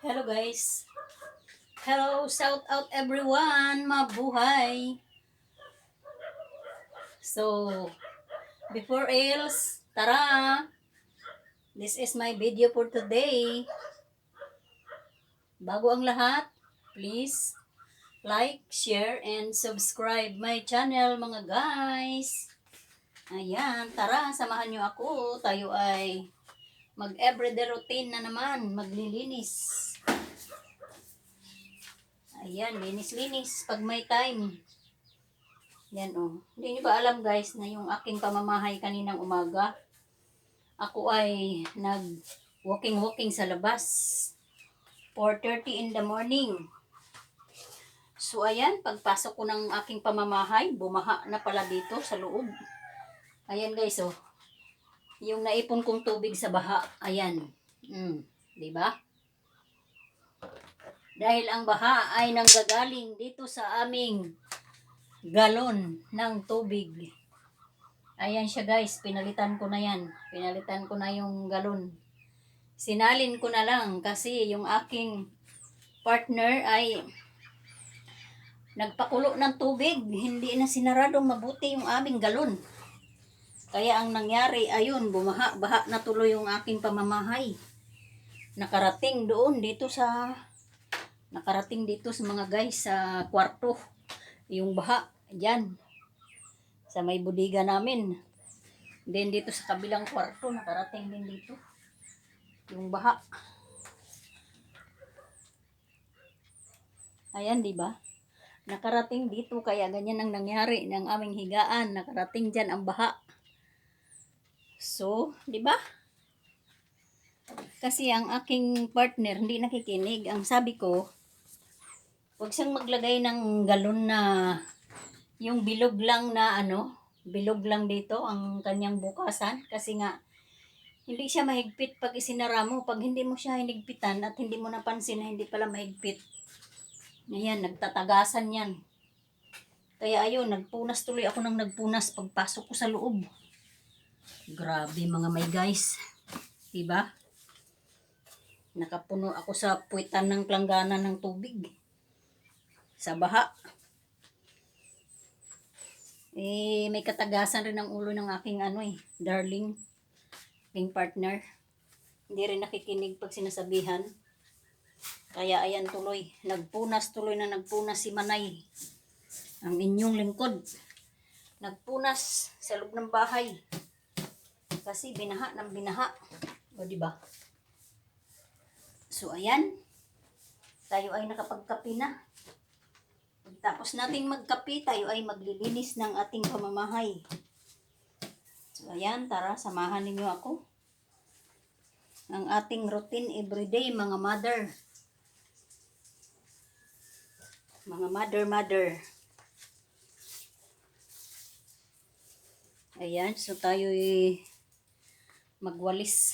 Hello guys. Hello, shout out everyone, mabuhay. So, before else, tara. This is my video for today. Bago ang lahat, please like, share, and subscribe my channel mga guys. Ayan, tara, samahan nyo ako. Tayo ay mag-everyday routine na naman, maglilinis. Ayan, linis-linis pag may time. Yan oh. Hindi niyo ba alam guys na yung aking pamamahay kaninang umaga, ako ay nag-walking sa labas. 4:30 in the morning. So ayan, pagpasok ko ng aking pamamahay, bumaha na pala dito sa loob. Ayan guys oh. Yung naipon kong tubig sa baha, ayan. Di ba? Dahil ang baha ay nanggagaling dito sa aming galon ng tubig. Ayan siya guys, pinalitan ko na yan. Pinalitan ko na yung galon. Sinalin ko na lang kasi yung aking partner ay nagpakulo ng tubig. Hindi na sinaradong mabuti yung aming galon. Kaya ang nangyari, ayun, baha na tuloy yung aking pamamahay. Nakarating dito sa mga guys sa kwarto. Yung baha, dyan. Sa may budiga namin. Then dito sa kabilang kwarto, nakarating din dito. Yung baha. Ayan, di ba? Nakarating dito kaya ganyan ang nangyari ng aming higaan. Nakarating diyan ang baha. So, di ba? Kasi ang aking partner hindi nakikinig. Ang sabi ko, huwag siyang maglagay ng galon na yung bilog lang na bilog lang dito ang kanyang bukasan kasi nga hindi siya mahigpit pag isinara mo. Pag hindi mo siya hinigpitan at hindi mo napansin na hindi pala mahigpit. Ayan, nagtatagasan yan. Kaya ayun, nagpunas tuloy ako ng nagpunas pagpasok ko sa loob. Grabe mga may guys. Diba? Nakapuno ako sa puwitan ng planggana ng tubig. Sa baha. May katagasan rin ang ulo ng aking darling. Aking partner. Hindi rin nakikinig pag sinasabihan. Kaya ayan tuloy. Nagpunas si Manay. Ang inyong lingkod. Nagpunas sa loob ng bahay. Kasi binaha ng binaha. O diba? So ayan. Tayo ay nakapagkape na. Tapos nating magkape, tayo ay maglilinis ng ating pamamahay. So ayan, tara, samahan ninyo ako. Ang ating routine everyday, mga mother. Mga mother. Ayan, so tayo ay magwalis.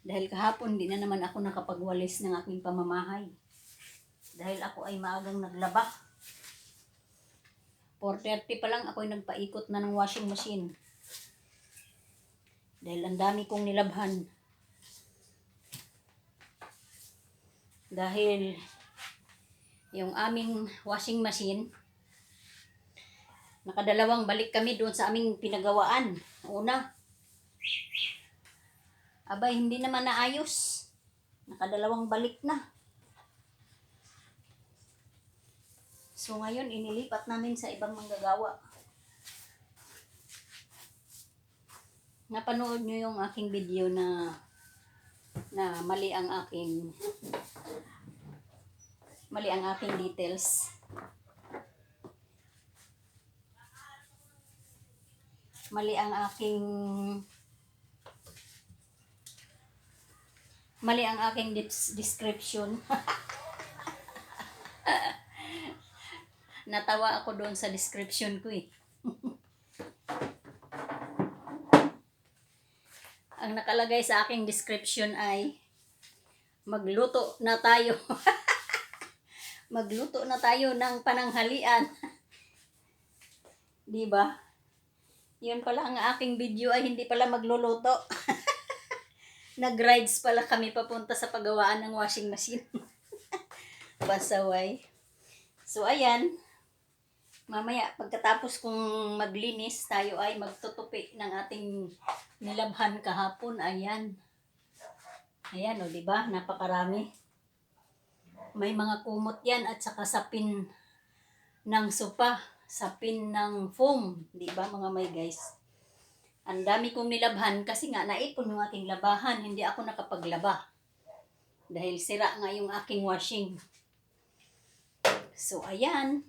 Dahil kahapon, di na naman ako nakapagwalis ng aking pamamahay. Dahil ako ay maagang naglaba. 4:30 pa lang ako ay nagpaikot na ng washing machine. Dahil ang dami kong nilabhan. Dahil yung aming washing machine, nakadalawang balik kami doon sa aming pinagawaan. Una, abay hindi naman naayos. Nakadalawang balik na. So ngayon, inilipat namin sa ibang manggagawa. Napanood nyo yung aking video na mali ang aking details. Mali ang aking description. Natawa ako doon sa description ko eh. Ang nakalagay sa aking description ay magluto na tayo. Magluto na tayo ng pananghalian. Di ba? Yun pala ang aking video ay hindi pala magluluto. Nag-rides pala kami papunta sa paggawaan ng washing machine. Pasaway. So, ayan. Mamaya, pagkatapos kong maglinis, tayo ay magtutupi ng ating nilabhan kahapon. Ayan. Ayan, o, diba? Napakarami. May mga kumot yan at saka sapin ng sopa. Sapin ng foam. Diba, mga may guys? Ang dami kong nilabhan kasi nga naipon yung aking labahan. Hindi ako nakapaglaba. Dahil sira nga yung aking washing. So, ayan.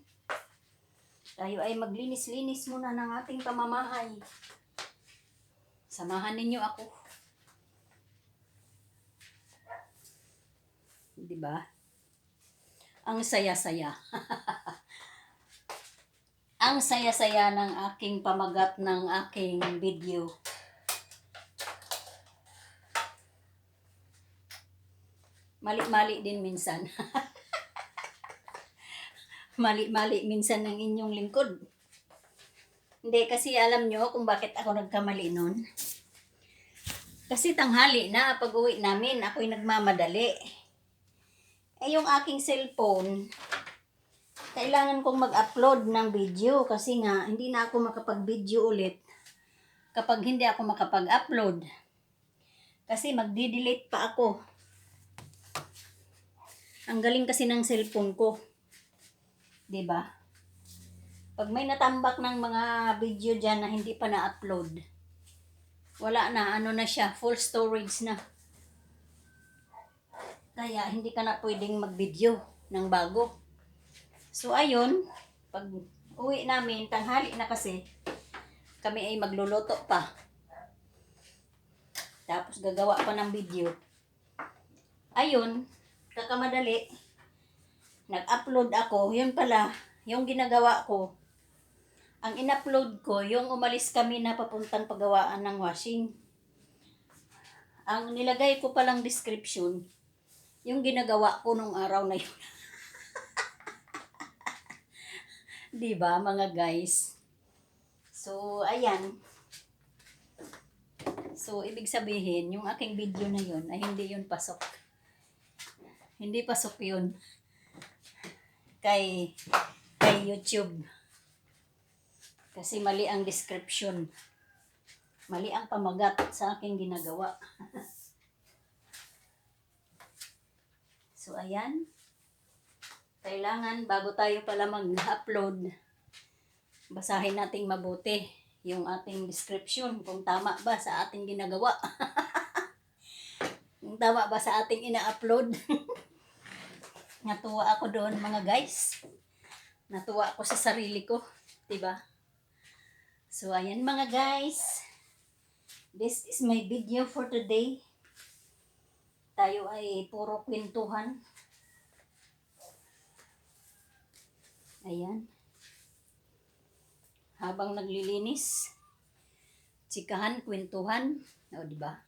Tayo ay maglinis-linis muna ng ating pamamahay. Samahan ninyo ako. Diba? Ang saya-saya. Ang saya-saya ng aking pamagat ng aking video. Mali-mali din minsan. Mali-mali minsan ng inyong lingkod. Hindi, kasi alam nyo kung bakit ako nagkamali nun. Kasi tanghali na, pag uwi namin, ako'y nagmamadali. Eh, yung aking cellphone, kailangan kong mag-upload ng video kasi nga, hindi na ako makapag-video ulit kapag hindi ako makapag-upload. Kasi magdi-delete pa ako. Ang galing kasi ng cellphone ko. 'Di ba? Pag may natambak ng mga video diyan na hindi pa na-upload, wala na, ano na siya, full storage na. Kaya hindi ka na pwedeng mag-video ng bago. So ayun, pag uwi namin, tanghali na kasi, kami ay magluluto pa. Tapos gagawa pa ng video. Ayun, kakamadali. Nag-upload ako, yun pala, yung ginagawa ko, ang in-upload ko, yung umalis kami na papuntang paggawaan ng washing. Ang nilagay ko palang description, yung ginagawa ko nung araw na yun. Diba, mga guys? So, ayan. So, ibig sabihin, yung aking video na yun, ay hindi yun pasok. Hindi pasok yun. Kay YouTube. Kasi mali ang description. Mali ang pamagat sa aking ginagawa. So, ayan. Kailangan, bago tayo pala mag-upload, basahin nating mabuti yung ating description. Kung tama ba sa ating ginagawa. Kung tama ba sa ating ina-upload. Natuwa ako doon, mga guys. Natuwa ako sa sarili ko. Diba? So, ayan mga guys. This is my video for today. Tayo ay puro kwentuhan. Ayan. Habang naglilinis, tsikahan, kwentuhan. O, diba?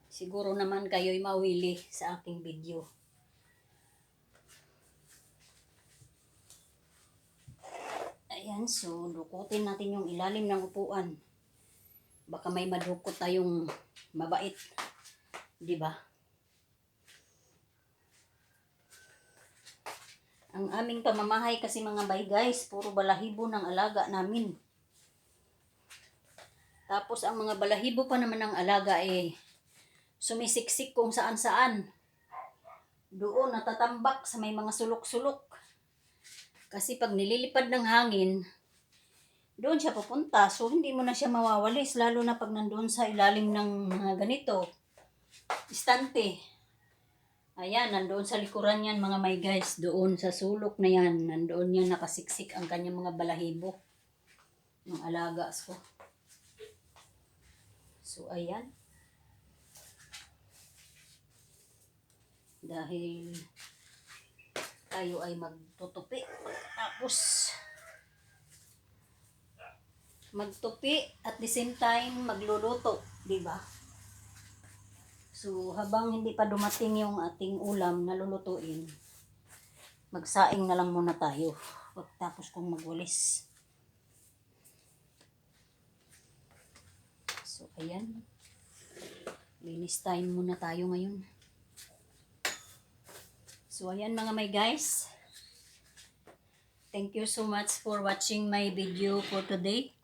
Siguro naman kayo'y mawili sa aking video. Ayan, so dukutin natin yung ilalim ng upuan. Baka may madukot tayong mabait. Diba? Ang aming pamamahay kasi mga bay guys, puro balahibo ng alaga namin. Tapos ang mga balahibo pa naman ng alaga sumisiksik kung saan-saan. Doon natatambak sa may mga sulok-sulok. Kasi pag nililipad ng hangin, doon siya pupunta. So hindi mo na siya mawawalis, lalo na pag nandoon sa ilalim ng mga ganito. Istante. Ayan, nandoon sa likuran yan mga may guys. Doon sa sulok na yan, nandoon yan nakasiksik ang kanyang mga balahibo. Ng alaga ko. So ayan. Dahil tayo ay magtutupi. Tapos magtupi at the same time magluluto, di ba? So habang hindi pa dumating yung ating ulam na lulutuin, magsaing na lang muna tayo pagtapos kong magwalis. So So, ayan. Linis time muna tayo ngayon. So, ayan mga may guys. Thank you so much for watching my video for today.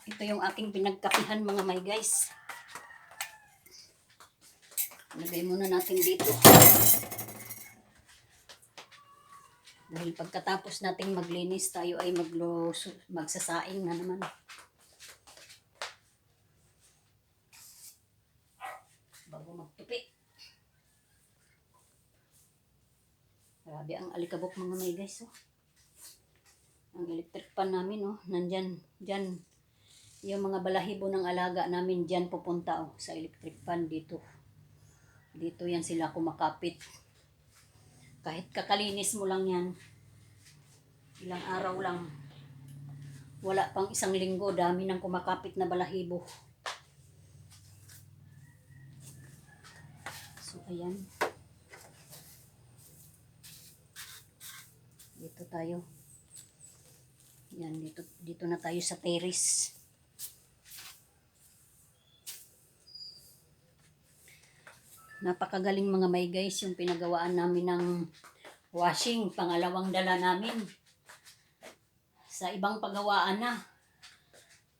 Ito yung aking pinagkapihan mga may guys. Lagay muna natin dito. Dahil pagkatapos nating maglinis, tayo ay magsasaing na naman. Bago magtupi. Grabe ang alikabok mga may guys. Oh. Ang electric pan namin, oh, nandyan, dyan. Yung mga balahibo ng alaga namin dyan pupunta, oh, sa electric pan dito. Dito yan sila kumakapit. Kahit kakalinis mo lang yan, ilang araw lang, wala pang isang linggo, dami ng kumakapit na balahibo. So, ayan. Dito tayo. Yan, dito na tayo sa terrace. Napakagaling mga may guys yung pinagawaan namin ng washing. Pangalawang dala namin. Sa ibang pagawaan na.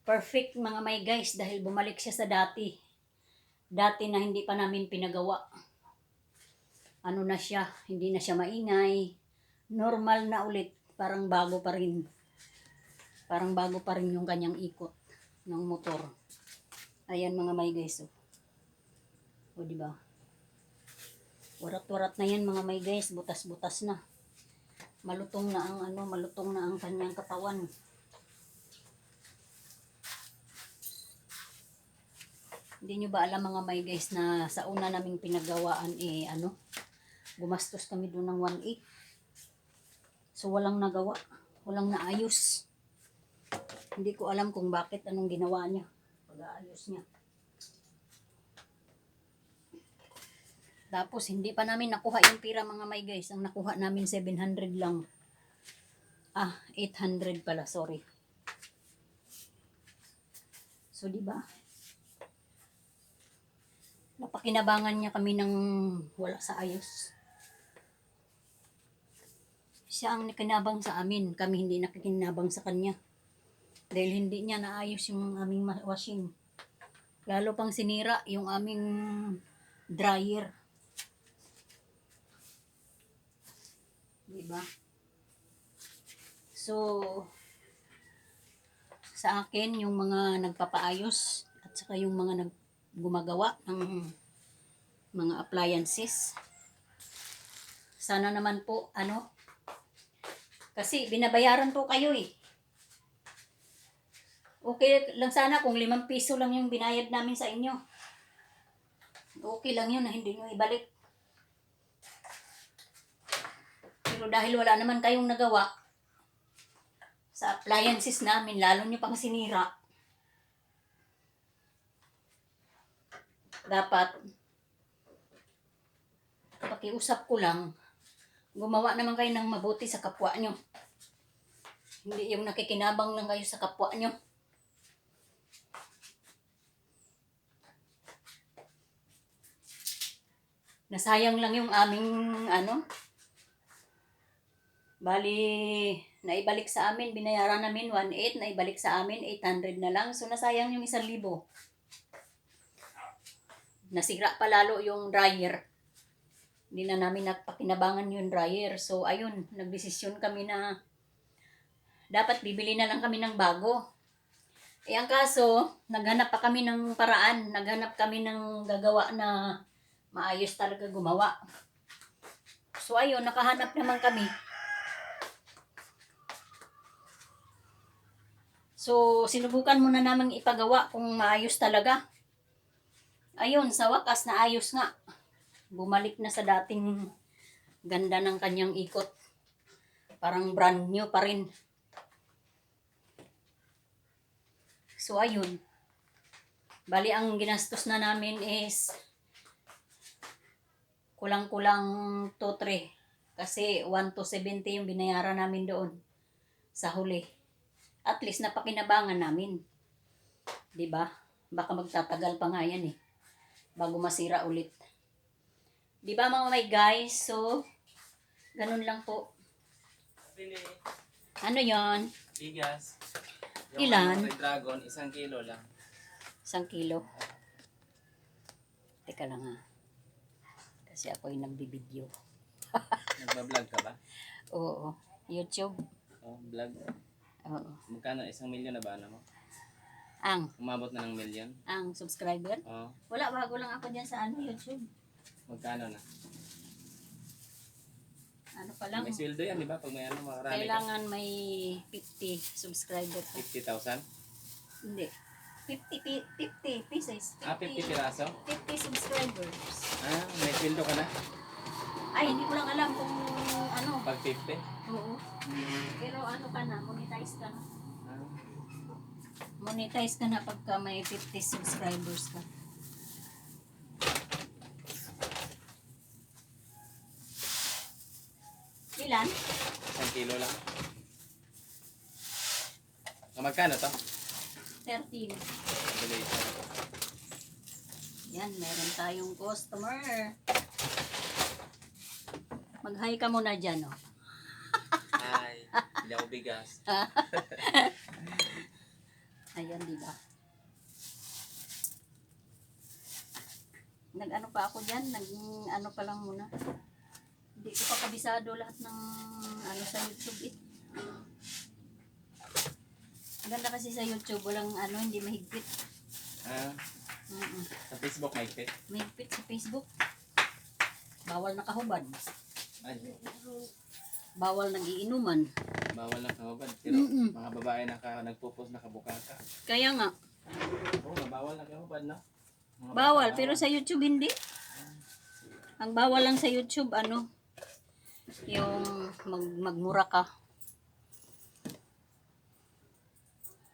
Perfect mga may guys dahil bumalik siya sa dati. Dati na hindi pa namin pinagawa. Ano na siya, hindi na siya maingay. Normal na ulit. Parang bago pa rin. Parang bago pa rin yung kanyang ikot ng motor. Ayan mga may guys. O diba? Warat-warat na yan mga may guys, butas-butas na. Malutong na ang malutong na ang kanyang katawan. Hindi nyo ba alam mga may guys na sa una naming pinagawaan gumastos kami doon ng 1.8. So walang nagawa, walang naayos. Hindi ko alam kung bakit anong ginawa niya, pag-aayos niya. Tapos, hindi pa namin nakuha yung pira mga may guys. Ang nakuha namin 700 lang. 800 pala, sorry. So, diba? Napakinabangan niya kami ng wala sa ayos. Siya ang nakinabang sa amin. Kami hindi nakikinabang sa kanya. Dahil hindi niya naayos yung aming washing. Lalo pang sinira yung aming dryer. Diba? So, sa akin, yung mga nagpapaayos at saka yung mga gumagawa ng mga appliances. Sana naman po, kasi binabayaran po kayo eh. Okay lang sana kung 5 piso lang yung binayad namin sa inyo. Okay lang yun na hindi nyo ibalik. Pero dahil wala naman kayong nagawa sa appliances namin, lalo nyo pang sinira, dapat pakiusap ko lang, gumawa naman kayo ng mabuti sa kapwa nyo. Hindi yung nakikinabang lang kayo sa kapwa nyo. Nasayang lang yung aming bali, naibalik sa amin, binayaran namin 1.8, naibalik sa amin 800 na lang. So, nasayang yung 1,000. Nasira pa lalo yung dryer. Hindi na namin napakinabangan yung dryer. So, ayun, nagdesisyon kami na dapat bibili na lang kami ng bago. Ang kaso, naghanap pa kami ng paraan. Naghanap kami ng gagawa na maayos talaga gumawa. So, ayun, nakahanap naman kami. So, sinubukan muna naman ipagawa kung maayos talaga. Ayun, sa wakas na ayos nga. Bumalik na sa dating ganda ng kanyang ikot. Parang brand new pa rin. So, ayun. Bali, ang ginastos na namin is kulang-kulang 2-3. Kasi 1 to 70 yung binayaran namin doon sa huli. At least napakinabangan namin. 'Di ba? Baka magtatagal pa nga yan eh. Bago masira ulit. 'Di ba mga may guys? So, ganun lang po. Pili. Ano yon? Bigas. Ilan? Red Dragon, 1 kilo lang. 1 kilo. Teka lang ha. Kasi ako yung nagbibideo. Nagbablog ka ba? Oo. YouTube. Oh, vlog. Oo. Magkano? 1 milyon na ba ano mo? Umabot na ng milyon? Ang subscriber? Oo. Wala, bago lang ako dyan sa YouTube. Magkano na? Ano pa lang? May sweldo yan, di ba? Pag may ano, makarami ka. Kailangan may 50 subscriber ka. 50,000? Hindi. 50 pieces. 50 piraso? 50 subscribers. May sweldo ka na? Ay, hindi ko lang alam kung ano. Pag 50? Oo. Pero ano ka na, monetize ka na. Ah, Monetize ka na pagka may 50 subscribers ka. Ilan? 1 kilo lang. Magkano to? 13. Tuloy. Yan, meron tayong customer. Mag-hi ka muna dyan, oh. Ay, hindi ako bigas. Ayan, di ba? Nag-ano pa ako dyan? Nag-ano pa lang muna. Hindi ko pa kabisado lahat ng ano sa YouTube eh. Maganda kasi sa YouTube, walang ano, hindi mahigpit. Sa Facebook may fit. Mahigpit sa Facebook. Bawal nakahubad. Ay, Bawal nag-iinuman. bawal na kahubad. Pero mga babae nagpo-post nakabukaka. Kaya nga, Oo, bawal na kahubad, no? Mga bawal. bata, Pero sa YouTube hindi. Ang bawal lang sa YouTube, ano, yung magmura ka.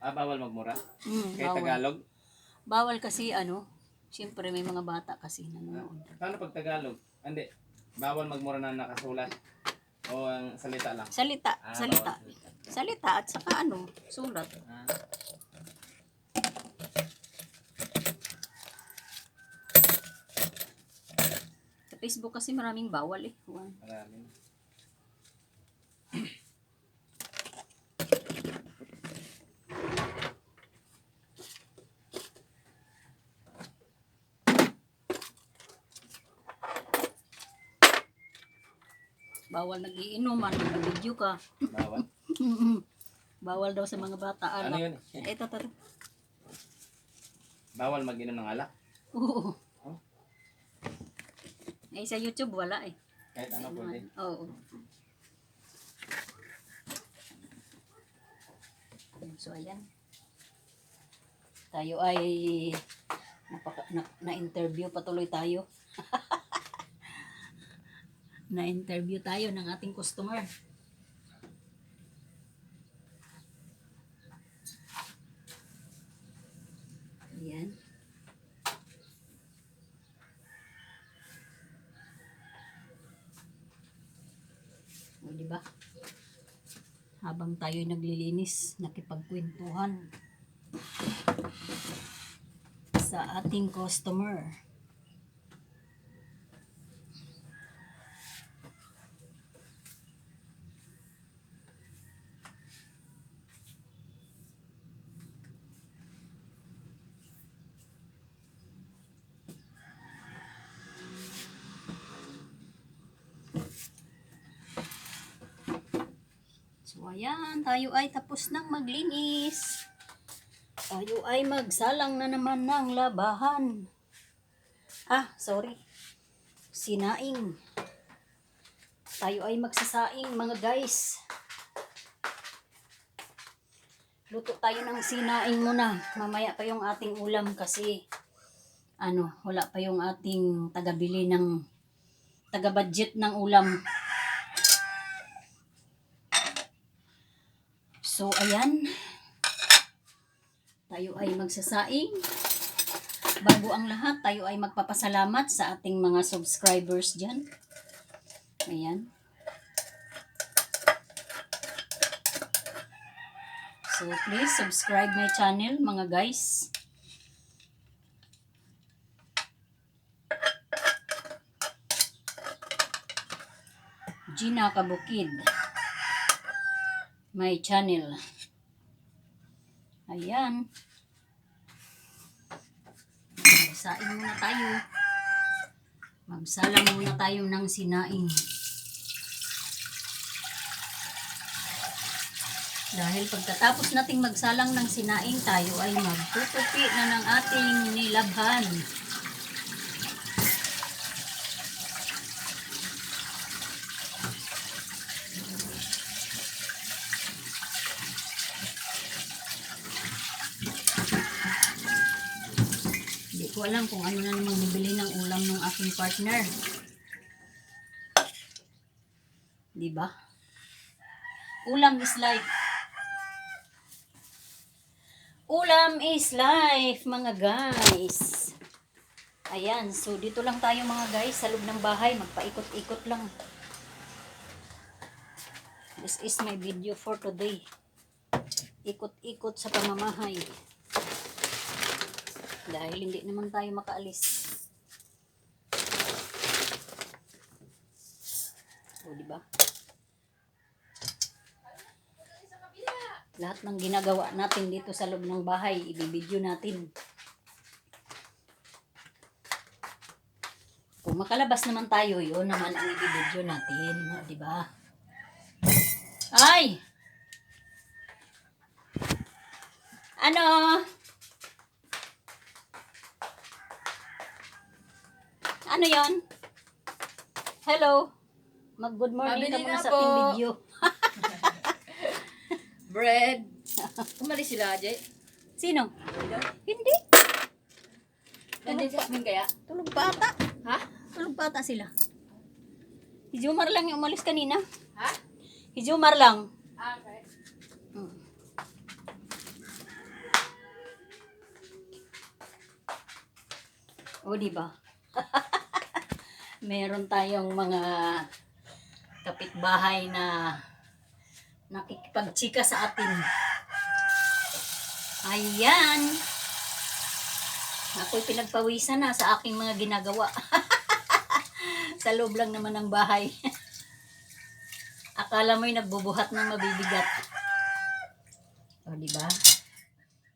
bawal magmura? Kaya Bawal. Tagalog? Bawal kasi ano, siyempre may mga bata kasi nanonood. Paano pag Tagalog? Hindi. Bawal magmura na nakasulat. O ang salita lang. Salita, Ah, salita. bawal salita. Salita at saka ano, sulat. Ah, Sa Facebook kasi maraming bawal eh. marami. Bawal nag-iinuman, nag-video ka. Bawal. Bawal daw sa mga bata. Ano Alak. yun? Ito. Bawal mag-inom ng alak? Oo. Oh? Eh, sa YouTube wala eh. Kahit ano pwede. Oo. So, ayan. Tayo ay na-interview, patuloy tayo. Na-interview tayo ng ating customer. Ayan. O, diba? Habang tayo naglilinis, nakipagkwentuhan sa ating customer. So, ayan, tayo ay tapos nang maglinis. Tayo ay magsalang na naman ng labahan. Sorry. Sinaing. Tayo ay magsasaing, mga guys. Luto tayo ng sinaing muna. Mamaya pa yung ating ulam kasi wala pa yung ating taga-bili ng taga-budget ng ulam. So, ayan. Tayo ay magsasaing. Bago ang lahat, tayo ay magpapasalamat sa ating mga subscribers dyan. Ayan. So please subscribe my channel mga guys. Gina Kabukid. My channel. Ayan. Magsaing muna tayo. Magsalang muna tayo ng sinaing. Dahil pagkatapos nating magsalang ng sinaing, tayo ay magtutupi na ng ating nilabhan. Hindi ko alam kung ano na namang bibili ng ulam ng aking partner. Diba? Ulam is life. Ulam is life, mga guys. Ayan, so dito lang tayo mga guys, sa loob ng bahay. Magpaikot-ikot lang. This is my video for today. Ikot-ikot sa pamamahay. Dahil hindi naman tayo makaalis. O, diba? Lahat ng ginagawa natin dito sa loob ng bahay, ibibideo natin. Kung makalabas naman tayo, yun naman ang ibibideo natin. Di ba? Ay! Ano? Ano yon? Hello? Mag-good morning ka Mabili muna na sa ating po. video. Bread. Umalis sila, Jay. Sino? Hindi. Nandiyan sa amin kaya? Tulog pa ata. Ha? Tulog pa ata sila. Si Jomar lang yung umalis kanina. Ha? Si Jomar lang. Ah, okay. Hmm. O, diba? Meron tayong mga kapitbahay na nakikipagchika sa atin. Ayan. Ako'y pinagpawisan na sa aking mga ginagawa. Sa loob lang naman ng bahay. Akala mo'y nagbubuhat ng mabibigat. O, diba?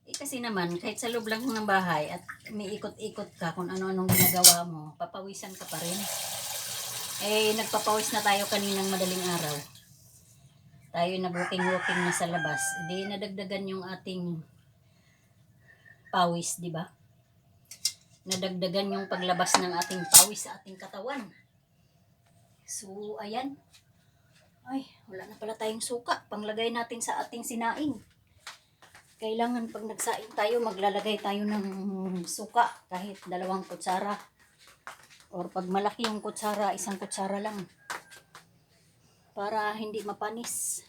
Eh, kasi naman, kahit sa loob lang ng bahay at may ikot-ikot ka kung ano-anong ginagawa mo, papawisan ka pa rin. Eh, nagpapawis na tayo kaninang madaling araw. Tayo na walking-walking na sa labas. Di nadagdagan yung ating pawis, di ba? Nadagdagan yung paglabas ng ating pawis sa ating katawan. So, ayan. Ay, wala na pala tayong suka. Panglagay natin sa ating sinaing. Kailangan pag nagsaing tayo, maglalagay tayo ng suka. Kahit 2 kutsara. Or pag malaki yung kutsara, 1 kutsara lang. Para hindi mapanis.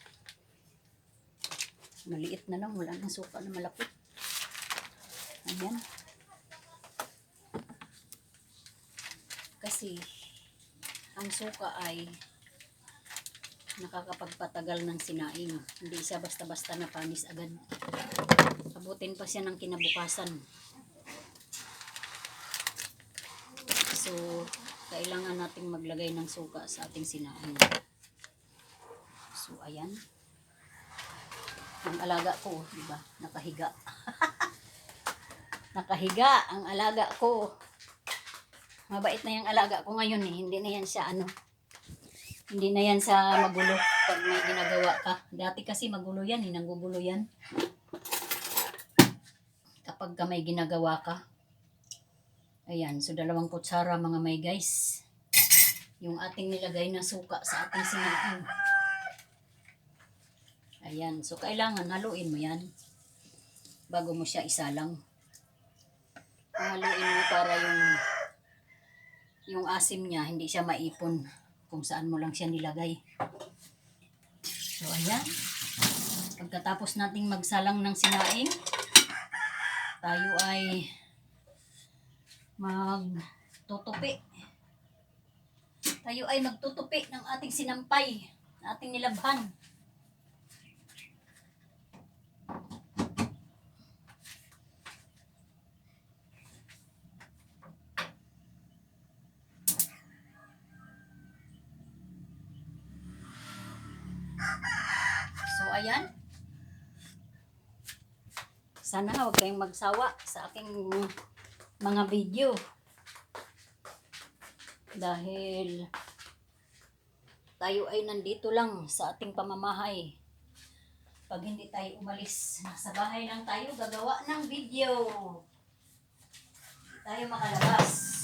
Maliit na lang, wala nang suka na malaki. Ayan. Kasi ang suka ay nakakapagpatagal ng sinaing. Hindi siya basta-basta na panis agad. Abutin pa siya ng kinabukasan. So, kailangan nating maglagay ng suka sa ating sinaing. So, ayan. Ang alaga ko, di ba? Nakahiga. Nakahiga ang alaga ko. Mabait na yung alaga ko ngayon eh. Hindi na yan siya hindi na yan sa magulo pag may ginagawa ka. Dati kasi magulo yan eh. Nanggugulo yan. Kapag ka may ginagawa ka. Ayan. So, 2 kutsara mga may guys. Yung ating nilagay na suka sa ating sinaing. Ayan. So, kailangan haluin mo yan. Bago mo siya isalang. Haluin mo para yung asim niya, hindi siya maipon kung saan mo lang siya nilagay. So, ayan. Pagkatapos nating magsalang ng sinaing, tayo ay magtutupi. Tayo ay magtutupi ng ating sinampay, ating nilabhan. kababayan. Sana huwag kayong magsawa sa aking mga video. Dahil tayo ay nandito lang sa ating pamamahay. Pag hindi tayo umalis, nasa bahay lang tayo gagawa ng video. Hindi tayo makalabas.